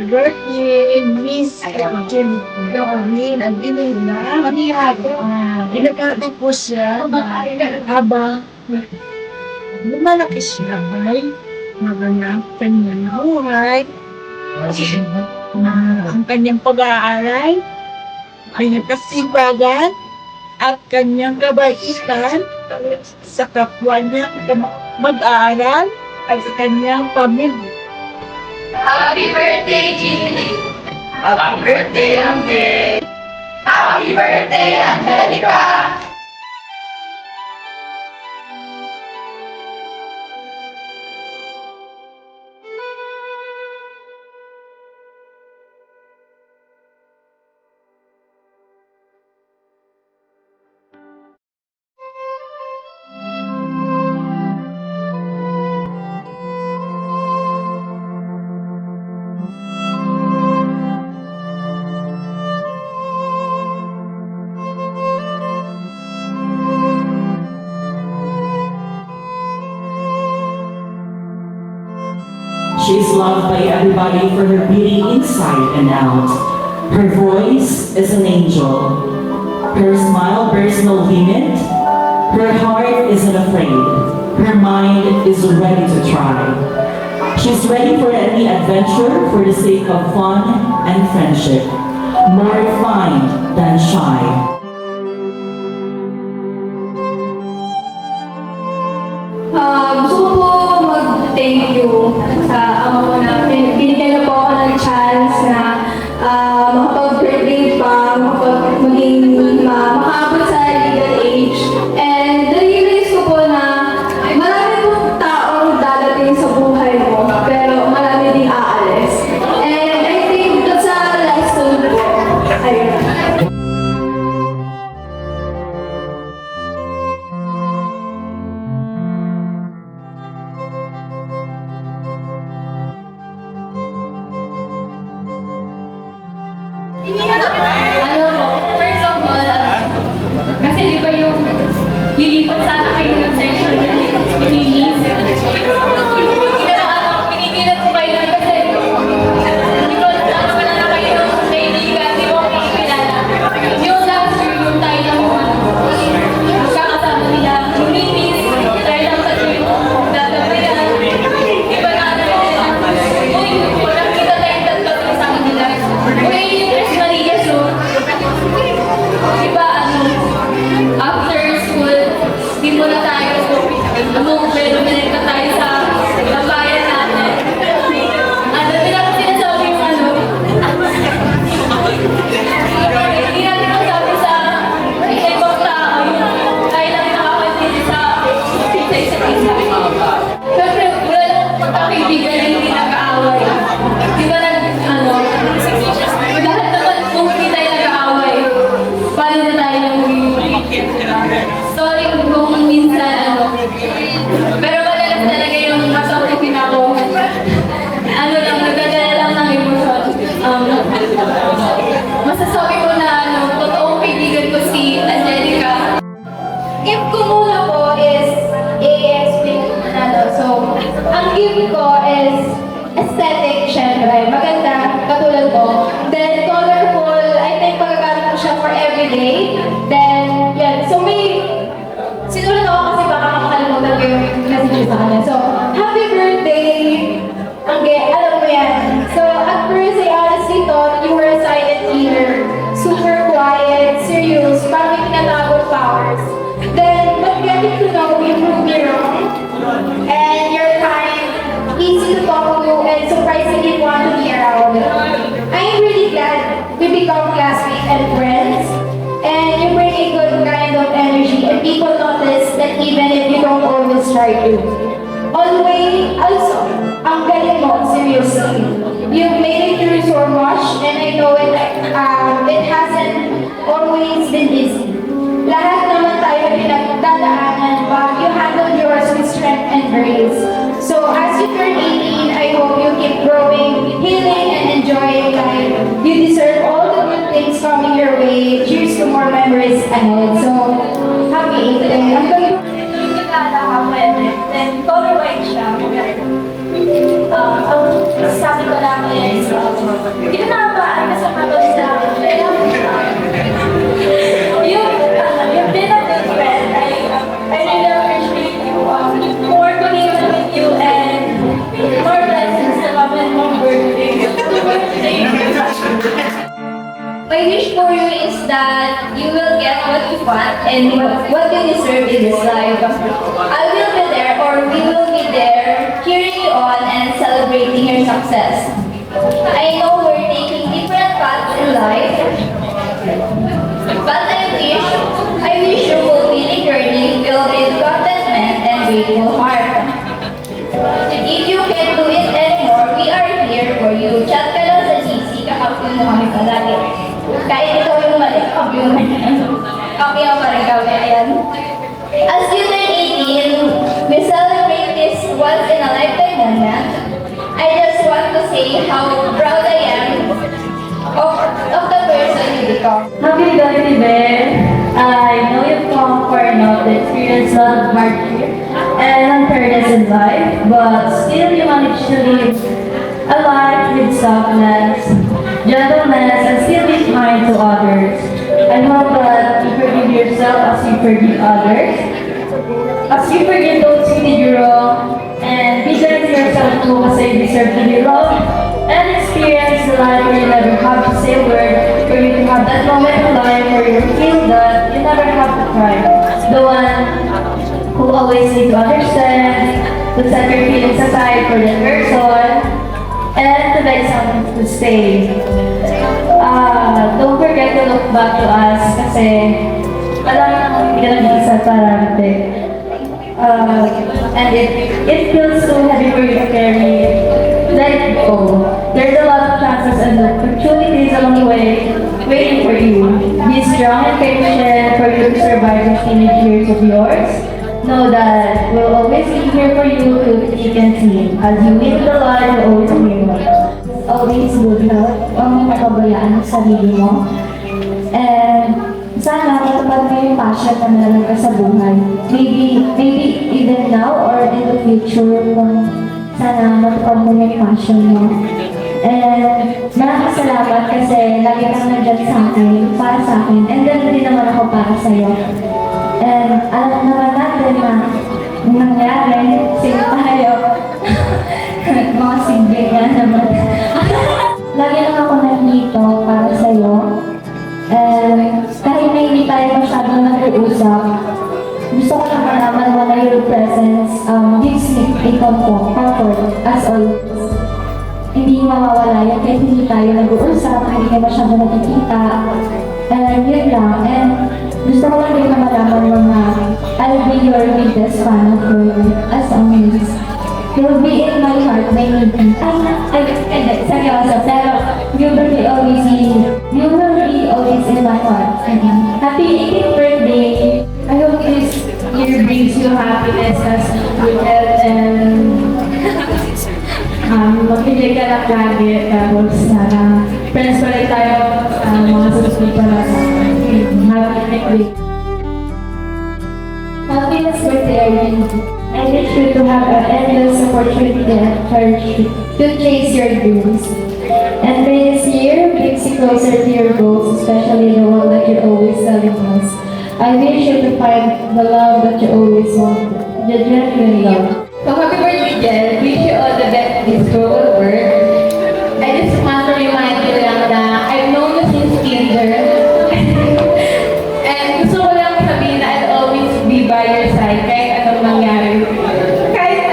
birthday, Miss Jim Doreen, ang ginila. Ginagawa po siya habang lumalaki siya ay maganap kanyang buhay. Ang kanyang pag-aaral, kanyang kasibagan, at kanyang kabaitan sa kapwa niya mag-aaral at sa kanyang pamilya. Happy birthday, Ginny! Happy birthday, Angel! Happy birthday, Angelica! She is loved by everybody for her beauty inside and out. Her voice is an angel. Her smile bears no limit. Her heart isn't afraid. Her mind is ready to try. She's ready for any adventure for the sake of fun and friendship. More refined than shy. Gusto ko po mag-thank you sa ama ko na binigyan na po ako ng chance na makapag-birthday pa, makaabot sa legal age. And na-realize ko po na marami pong taong dadating sa buhay mo, pero marami ding aalis. And I think that's a lesson po. Ayun. First of all, kasi di ba yung lilipat sana kayo ng section na pinilis? Pinipilit ko kayo kasi hindi ko alam wala na kayo ng kaibigan, di ko makikilala. Yung last year, yung tayo lang magkakasama nila, yung linis, tayo lang sa yung gagabayan, iba na uy, walang kita tayong tatlo sa kanila. Okay, yung Tres Maria, so diba, after school, di mo na tayo pero binalik na tayo sa babayan natin. Di natin sinasabi yung hindi natin masabi sa ibang tao yung tayo lang nakakantili sa isa't isa. Siyempre, wala lang magkakaibigan na hindi nag-aaway. Di ba lahat naman kung hindi tayo nag-aaway, paano na tayo sorry kung minsan pero madalas talaga yung masakupin ako. Nagdadala lang ng emosyon. Masasabi ko na totoong kaibigan ko si Angelica. Gift ko muna po is i-explain ko na So, ang gift ko is aesthetic, syempre. Maganda, katulad ko. Then, colorful. I think magagamit ko siya for everyday. Then, yan. So, sinulat ako kasi baka makakalimutan ko yung message sa kanya. So, happy birthday! Alam mo yan. So, at first, I honestly thought you were a silent healer. Super quiet, serious, parang may tinatagong powers. Then, but getting to know you proved me wrong. And you're kind, easy to talk to, and surprisingly want to be around. I'm really glad we become classmates and friends. And you bring a good kind of energy, and people notice that even if you don't always try to. Also, ang galing mo, seriously. You've made it through so much, and I know it hasn't always been easy. Lahat naman tayo pinagdadaanan, but you handled yours with strength and grace. So as you turn 18, I hope you keep growing, healing, and enjoying life. You deserve all the good things coming your way. Cheers to more memories ahead. So, happy 18th. Ang galing mo then color white siya. Ang sabi ko lang is, Hindi na nakapaan ka sa kapag sa akin. Yung benefit friend, I really appreciate you. More to be with you and more blessings sa kapag mong birthday. My wish for you is that you will get what you want and what you deserve in this life. I will be there, or we will be there, cheering you on and celebrating your success. I know we're taking different paths in life, but I wish you will be a journey filled with contentment and grateful heart. If you can't do it anymore, we are here for you. Chat ka lang sa GC, kakampi mo kami palagi. Kahit ikaw yung mali, kakampi mo kami ang pa rin kami. Ayan. As you turn 18, we celebrate this once in a lifetime moment. I just want to say how proud I am of the person you become. Happy birthday, Ben. I know you've come far enough to experience a lot of hardship and unfairness in life, but still you managed to live a life with softness, gentleness, and still be kind to others. I hope that you forgive yourself as you forgive others, as you forgive those who did you wrong, and be kind to yourself too, because you deserve to be loved and experience the life where you never have to say a word, where you have that moment in life where you feel that you never have to cry. The one who always needs to understand, to set your feelings aside for that person, and to beg someone to stay. Don't forget to look back to us kasi alam naman hindi ka nag-iisa parante. And it feels so heavy for you to carry. Let it go. There's a lot of chances and opportunities along the way waiting for you. Be strong and patient for you to survive the teenage years of yours. Know that we'll always be here for you to thick and thin. As you meet the Lord, we'll always be here. Always good health, huwag mong makabayaan ang sarili mo. And sana matupad mo yung passion na meron ka sa buhay. Maybe even now or in the future, kung sana matupad mo yung passion mo. And maraming salamat kasi lagi kang nandyan sa akin, para sa akin. And ganoon din naman ako para sa'yo. And alam naman natin na yung nangyari, sige tayo. Mga sibling nga naman. Lagi lang ako nandito para sa'yo. And kahit na hindi tayo masyadong nag-uusap, gusto ko lang malaman mo na your presence gives me a comfort as always. Hindi mawawala yan kahit hindi tayo nag-uusap, hindi tayo masyadong nagkikita. And yun lang. And gusto ko lang din na malaman mo na I'll be your biggest fan of you as always. You'll be in my heart, my need. Seryoso, pero you will be always in my heart. Happy 18th birthday! I hope this year brings you happiness as good health and mapili ka lang lagi. Tapos sana friends pa rin tayo mga susunod pa lang. Happy next week. Happiness birthday, Irene. I wish you to have an endless opportunity and courage to chase your dreams. And may this year brings you closer to your goals, especially the one that you're always telling us. I wish you to find the love that you always wanted, the genuine love. So happy birthday, Jen. Wish you all the best in school and work. I just want to remind you lang na I've known you since kinder. And gusto ko lang sabihin na I'll always be by your side kahit anong mangyari. Kahit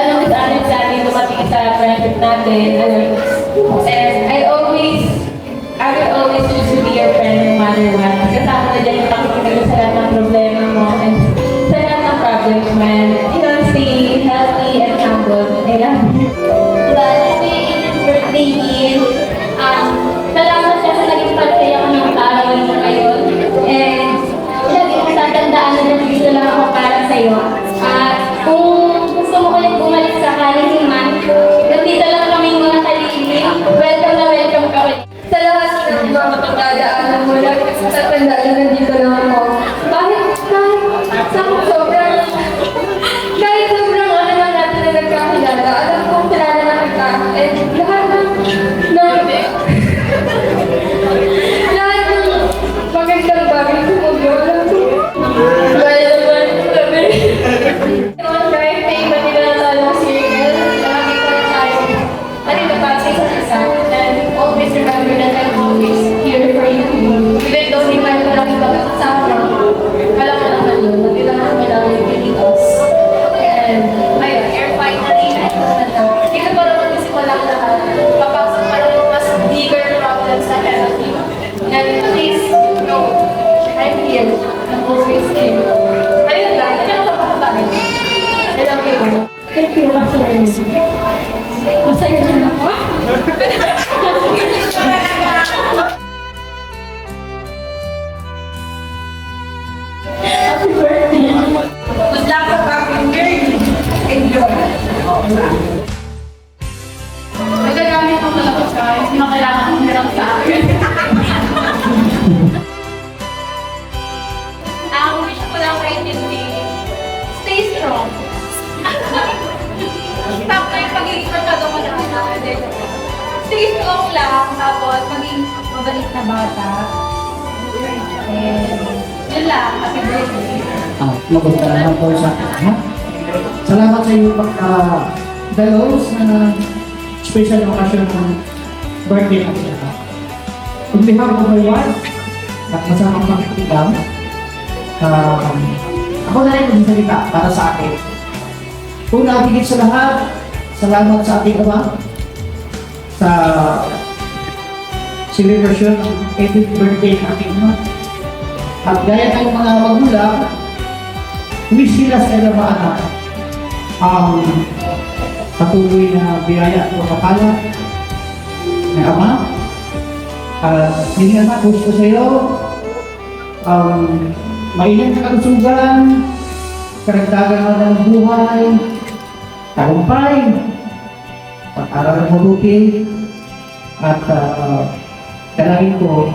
anong sa atin dumating sa friendship natin. And I will always choose to be your friend no matter what. Kasama na dyan yung pakikinig sa lahat ng problema mo and sa lahat ng problems, man. Stay healthy and humble. Ayan. But happy 18th birthday, Ian. Salamat siya sa naging pagsaya ko ng kaarawan mo ngayon. And lagi mo tatandaan na nandito lang ako para sa'yo. At kung gusto mo ulit bumalik sa Kalisiman, nandito lang kaming mga kalili. Welcome na welcome ka ulit. Sa lahat ng mga matagdadaanan mo lang, tatandaan na nandito lang ako. lang sa akin. Ang wish ko lang kay Cindy, stay strong. Stop na yung pagiging masyado malaki. Stay strong lang, tapos maging mabalik na bata. And yun lang, happy birthday. Maganda naman po sa ha? Salamat sa iyo pagka-dalos na special occasion ng birthday ng siya. On behalf of my wife at masamang pakikilam, ako na rin magsalita para sa akin. Una, higit sa lahat, salamat sa ating Ama sa celebration ng 80th birthday ng ating Ama. At gaya ng mga magulang, wish sila sa ilang mga anak ang patuloy na biyaya at mapapala ng Ama. Hindi anak, wish ko sa iyo mainit na kalusugan, karagdagan ng buhay, tagumpay, pag-aral ng mabuti, at dalangin ko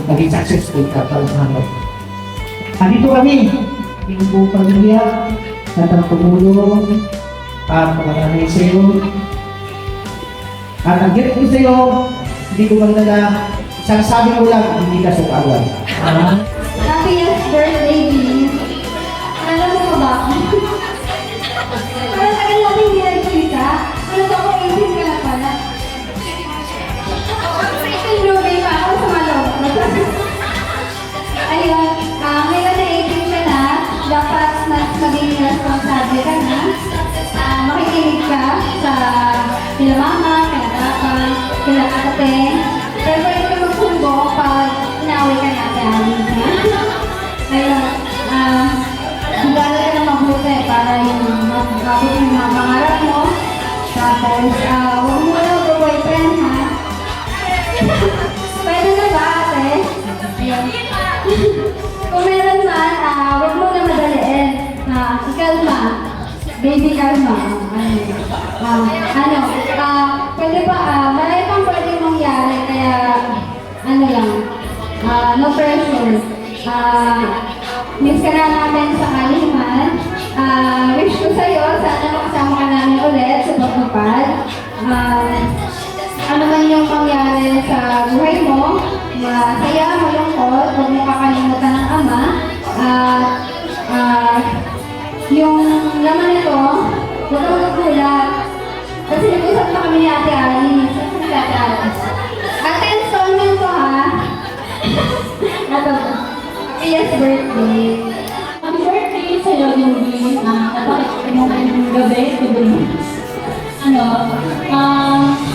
naging successful ka para sa hanap. Andito kami, yung buong pamilya, na tumulong, at maraming sa iyo. At ang gift ko sa iyo, hindi ko magdala, sasabi ko lang, hindi ka sukawan. Happiest birthday, Vinny. Alam mo ba? Parang tagal natin hindi nagkita. Ano to ako, 18 ka na pala. Pinrubay pa ako sa malaw. Ayun, ngayon na 18 ka na, dapat mas maging responsable ka na. Makikinig ka sa kila mama, kila papa, kila ate. Pero pwede ka magsumbong pag inaway ka natin. Ayun, mag-aaral ka na mabuti para yung mabuti yung mga pangarap mo. Tapos, huwag mo na mag-boyfriend, ha? Pwede na ba, ate? Ayun. Kung meron man, huwag mo na madaliin. Ikalma. Baby kalma. Pwede ba, marami pang pwede mangyari, kaya, no pressure. Miss ka na namin sa Kaliman. Wish ko sa'yo, sana makasama ka namin ulit sa pagpapad. Ano man yung mangyari sa buhay mo, masaya, malungkot, huwag mo kakalimutan ng Ama. Yung laman nito, huwag kang magkulat. Kasi nag-usap na kami ni Ate Ali. Sa Ate Ali. Ate, installment ko, ha? Yes, birthday. Happy birthday sa'yo, Yubi. Napakita mo ngayong gabi,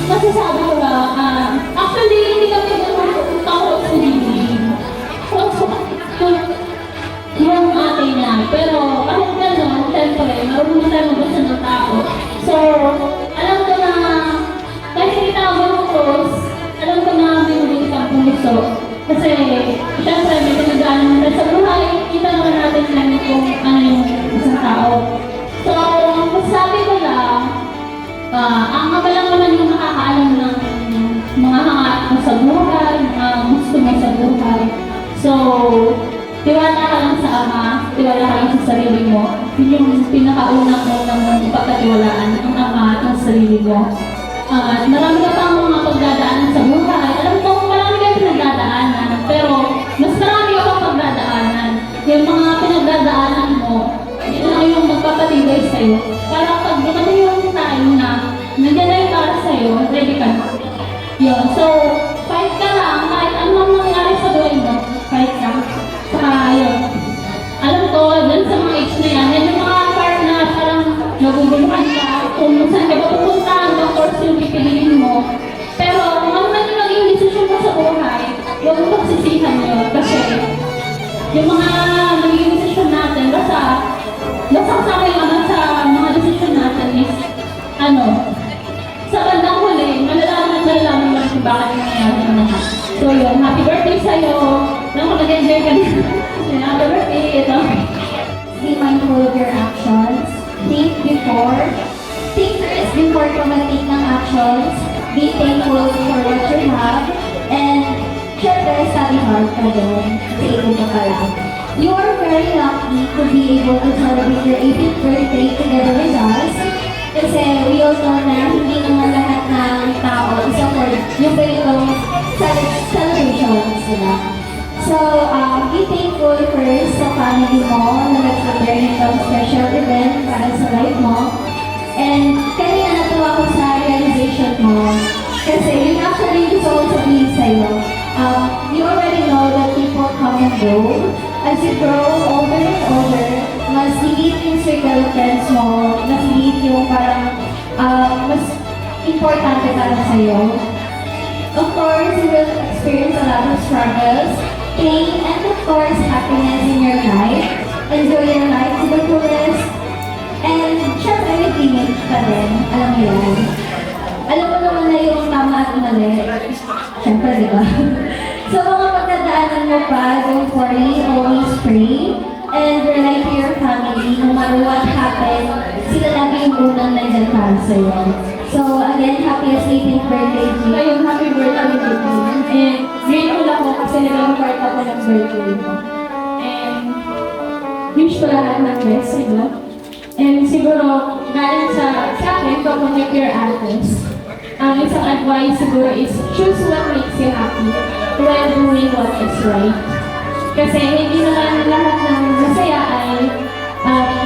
masasabi ko lang, actually, hindi kami naman takot sa Yubi. Yung ate niya. Pero kahit gano'n, siyempre, marunong tayo magbasa ng tao. So, alam ko na, kahit hindi tao ng close, alam ko na binubili kang pumiso. Kasi, siyempre, may pinagdaanan natin sa buhay, kita naman natin kung ano yung isang tao. So, masasabi ko lang, ang ama lang naman yung nakakaalam ng mga hangat mo sa buhay, mga gusto mo sa buhay. So, tiwala ka lang sa Ama, tiwala ka lang sa sarili mo. Yun yung pinakaunang mong ipagkatiwalaan ang Ama at ang sarili mo. At marami ka pang mga pagdadaanan sa buhay. Alam ko, marami ka pinagdadaanan, pero mas marami ka pang pagdadaanan. Yung mga pinagdadaanan mo, yun na yung magpapatibay sa'yo. Para pag dumating yung time na nandiyan na yung para sa'yo, ready ka na. Yun. So, fight ka lang, kahit anong nangyari sa buhay mo, fight ka. Saka yun. Alam ko, dun sa mga age na yan yung mga part na parang naguguluhan ka, kung saan ka ba pupunta, ng course yung pipiliin mo. Pero kung ano man yung naging decision mo sa buhay, huwag mo pagsisihan yun. Kasi yung mga naging decision natin, basta kasama yung naman sa mga decision natin is, sa bandang huli, malalaman lang kung bakit yung nangyari ng mga. So yun, happy birthday sa'yo. Nang mag-enjoy ka din. Happy birthday, ito. Be mindful of your actions. Think first before ka mag-take ng actions. be thankful for what you have, and syempre, study hard ka din. Kasi ito ka lang. You are very lucky to be able to celebrate your 18th birthday together with us. Kasi we all know na hindi naman lahat ng tao support yung ganitong celebrations nila. So, be thankful first sa family mo na nag-prepare nitong special event para sa life mo. And kanina natuwa ko sa realization mo. Kasi yun actually yung gusto ko sabihin sa'yo. You already know that people come and go. As you grow older and older, mas liit yung circle of friends mo, mas liit yung parang mas importante para sa'yo. Of course, you will experience a lot of struggles, pain, and of course, happiness in your life. Enjoy your life to the fullest. And syempre, may limit pa rin. Alam mo yan. Alam mo naman na yung tama at mali. Syempre, di ba? So, mga pagkadaanan mo pa, don't worry, always pray. And rely to your family, no matter what happened, sila lagi yung unang nandyan para sa'yo. So, again, happiest 18th birthday, G. Ayun, happy birthday, baby. And grateful ako kasi naging part ako ng birthday mo. And wish ko lahat ng best, diba? And siguro, galing sa akin, kapag your artist, ang isang advice siguro is choose what makes you happy while doing what is right. Kasi hindi naman lahat ng masaya ay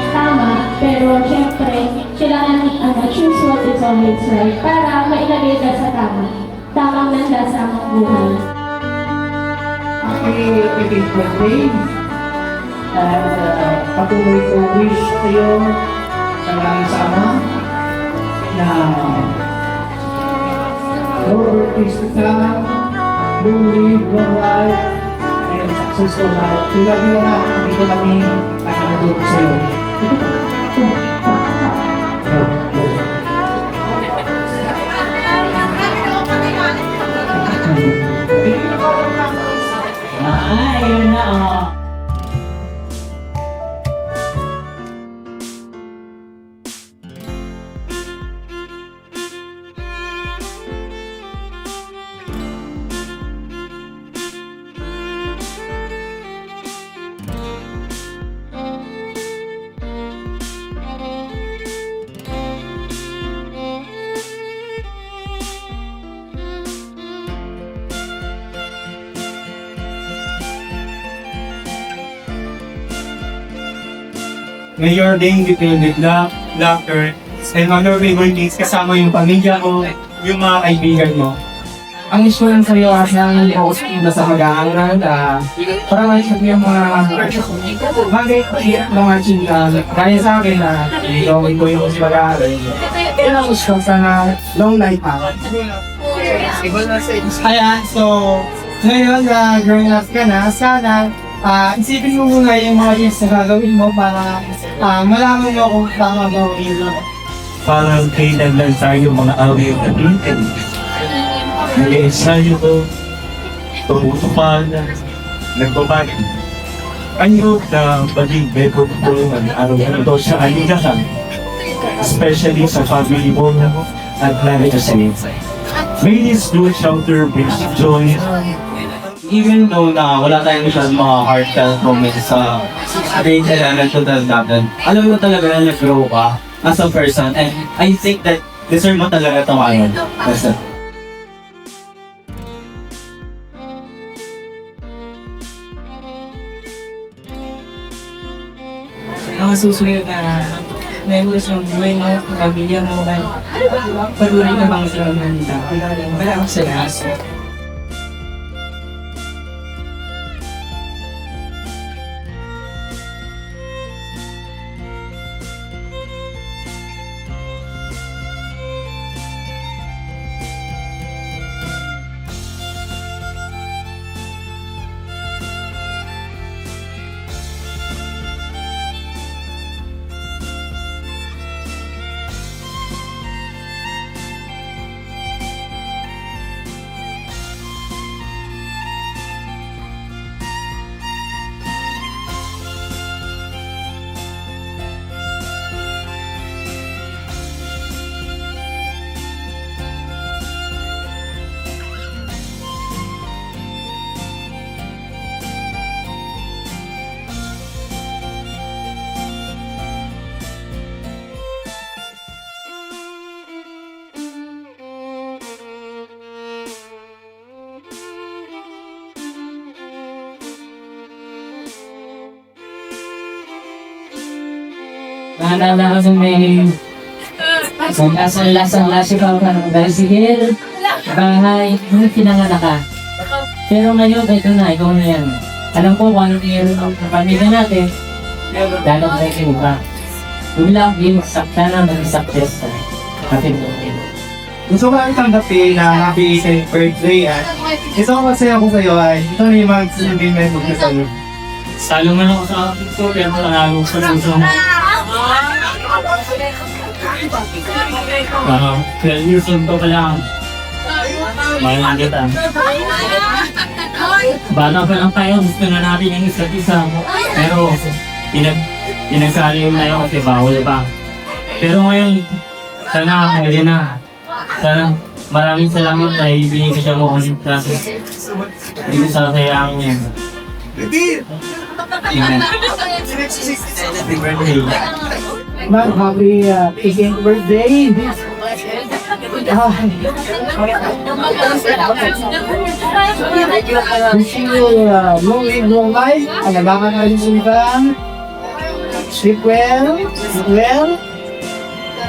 tama, pero syempre, kailangan choose what is always right para mailagay ka sa tamang nanda sa amang buhay. Happy 18th birthday. And patuloy ko wish sa'yo sa maraming sama na more birthdays to come, long live, long life, and successful life. Tulad nyo na, dito kami nakakadulog sa'yo. Ayun na, oh. May your day filled with love, laughter, and honorable things kasama yung pamilya mo, yung mga kaibigan mo. Ang issue lang sa'yo kasi ang focus mo sa mag-aaral, para may sabi yung mga bagay mga chika. Kaya sa akin na gawin ko yung mag-aaral. Yun ang gusto sana long life pa. Ayan, so, ngayon na growing up ka na, sana isipin mo muna yung mga things na gagawin mo para malaman mo kung tama gawin mo. Parang kailan lang tayo mga away na dito. Nag-ensayo ko, tumutupad, nagbabalik. Ano na baging may pagtulungan araw-araw sa aligahan, especially sa family mo at nanay sa may this do shelter brings joy. Even though na wala tayong masyadong mga heartfelt moments sa grade 11 to 12 natin, alam mo talaga na nag-grow ka as a person, and I think that deserve mo talaga ito ngayon. That's it. Mga susunod na members ng buhay mo, pamilya mo, patuloy ka bang sila nandito. Wala akong sila. naalala ko may lasang-lasa ka ng bicycle, bahay, nung pinanganak ka. Pero ngayon, ito na, ikaw na yan. Alam ko kung anong tingin ng pamilya natin, dahil na kayo iba. Biglang sakta na mag-success na. Happy birthday. Gusto ko lang tanggapin na happy birthday at gusto ko masaya ko sa'yo ay ito na yung mga silbing message ko sa'yo. Salo man ako sa ito, pero panalo ko sa puso mo. 12 years old ko pa lang. Mahal na kita. Bata pa lang tayo, gusto na natin yung isa't isa. Pero pinagsali yung na yun kasi bawal pa. Pero ngayon, sana pwede na. Sana maraming salamat na ibigay ko siya mo ulit natin. Hindi ko sasayangin yan. Amen. Happy birthday. Ma'am, happy 18th birthday. Wishing you long live, long life. Alabangan na rin sumibang. Sleep well. Sleep well.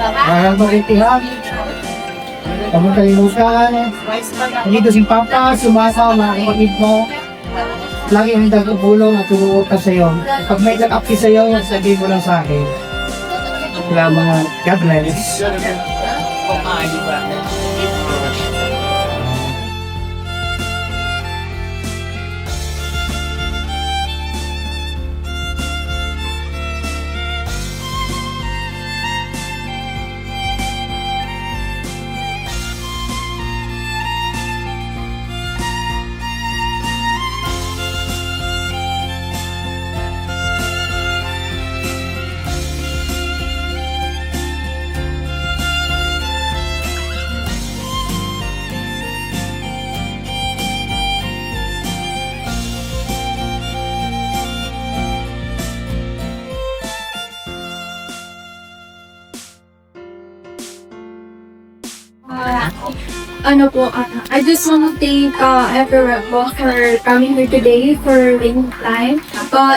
Maraming magitihan. Huwag mo kalimutan. Dito si Papa, sumasa, mga kapatid mo. Lagi ang nagpupulong at tumuot ka sa'yo. Pag may nag-upki sa'yo, sabihin mo lang sa akin. Salamat. God bless. I just want to thank everyone for coming here today for making time.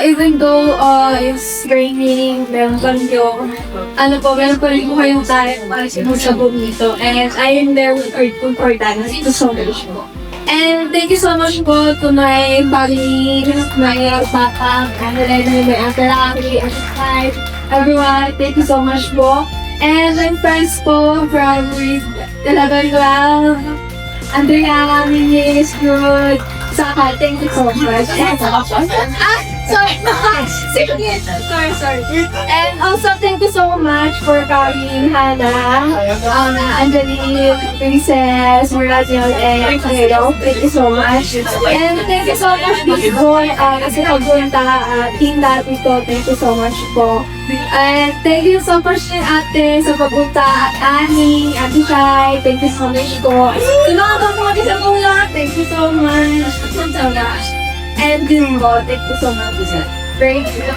Even though it's raining, meron pa rin meron pa rin po kayong time para sinusabog dito. And I am very grateful for that. Thank you so much po. And thank you so much po to my family, my papa, my Uncle Aki, and my everyone. Thank you so much po. And my friends po from 11-12, Andrea, Minis, Good, Saka, thank you so much. Sorry. And also, thank you so much for coming, Hannah, Angeline, Princess, Murajan, and Kairo. Thank you so much. And thank you so much, Big Boy, kasi pagunta, team natin po. Thank you so much po. And thank you so much din ate sa pagunta at Annie, Ate Shai. Thank you so much po. Tulungan po mga sa mula. Thank you so much. And din po, thank you so much. Very good.